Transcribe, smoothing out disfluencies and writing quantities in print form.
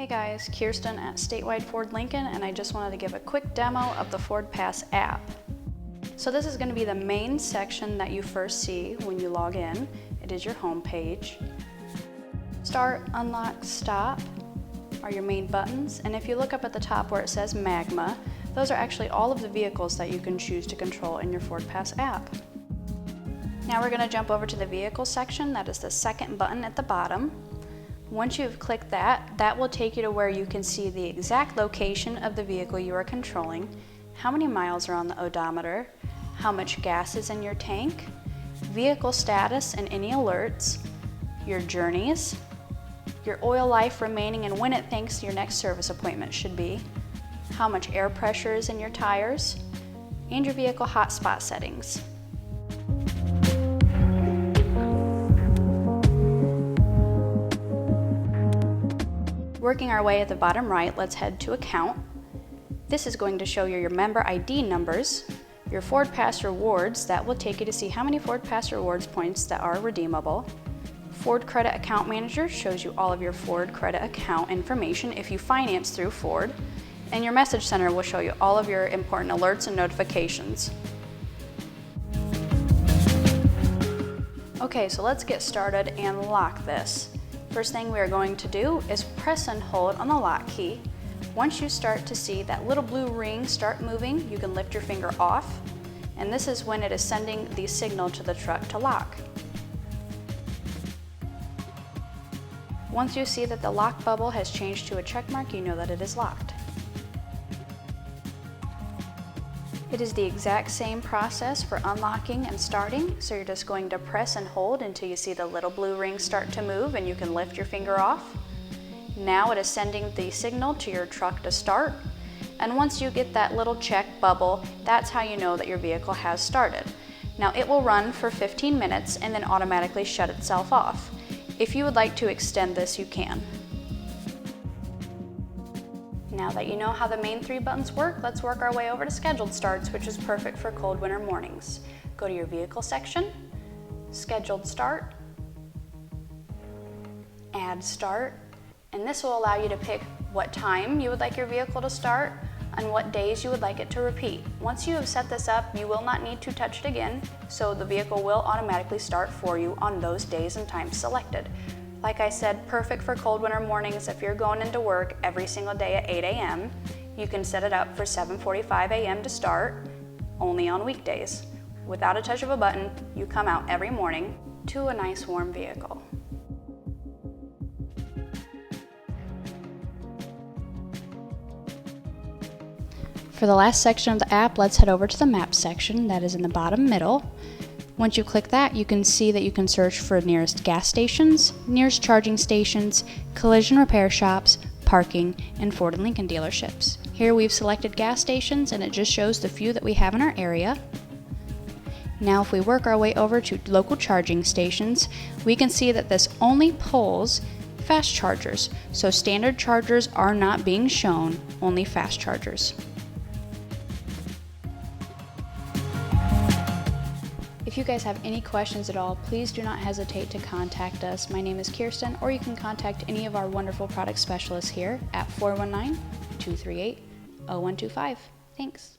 Hey guys, Kirsten at Statewide Ford Lincoln, and I just wanted to give a quick demo of the FordPass app. So this is going to be the main section that you first see when you log in. It is your home page. Start, Unlock, Stop are your main buttons, and if you look up at the top where it says Magma, those are actually all of the vehicles that you can choose to control in your FordPass app. Now we're going to jump over to the vehicle section. That is the second button at the bottom. Once you've clicked that, that will take you to where you can see the exact location of the vehicle you are controlling, how many miles are on the odometer, how much gas is in your tank, vehicle status and any alerts, your journeys, your oil life remaining and when it thinks your next service appointment should be, how much air pressure is in your tires, and your vehicle hotspot settings. Working our way at the bottom right, let's head to Account. This is going to show you your member ID numbers, your FordPass rewards, that will take you to see how many FordPass rewards points that are redeemable. Ford Credit Account Manager shows you all of your Ford Credit account information if you finance through Ford. And your Message Center will show you all of your important alerts and notifications. Okay, so let's get started and lock this. First thing we are going to do is press and hold on the lock key. Once you start to see that little blue ring start moving, you can lift your finger off, and this is when it is sending the signal to the truck to lock. Once you see that the lock bubble has changed to a check mark, you know that it is locked. It is the exact same process for unlocking and starting, so you're just going to press and hold until you see the little blue ring start to move and you can lift your finger off. Now it is sending the signal to your truck to start, and once you get that little check bubble, that's how you know that your vehicle has started. Now it will run for 15 minutes and then automatically shut itself off. If you would like to extend this, you can. Now that you know how the main three buttons work, let's work our way over to Scheduled Starts, which is perfect for cold winter mornings. Go to your Vehicle section, Scheduled Start, Add Start, and this will allow you to pick what time you would like your vehicle to start and what days you would like it to repeat. Once you have set this up, you will not need to touch it again, so the vehicle will automatically start for you on those days and times selected. Like I said, perfect for cold winter mornings. If you're going into work every single day at 8 a.m., you can set it up for 7:45 a.m. to start, only on weekdays. Without a touch of a button, you come out every morning to a nice warm vehicle. For the last section of the app, let's head over to the Maps section that is in the bottom middle. Once you click that, you can see that you can search for nearest gas stations, nearest charging stations, collision repair shops, parking, and Ford and Lincoln dealerships. Here we've selected gas stations, and it just shows the few that we have in our area. Now if we work our way over to local charging stations, we can see that this only pulls fast chargers. So standard chargers are not being shown, only fast chargers. If you guys have any questions at all, please do not hesitate to contact us. My name is Kirsten, or you can contact any of our wonderful product specialists here at 419-238-0125. Thanks.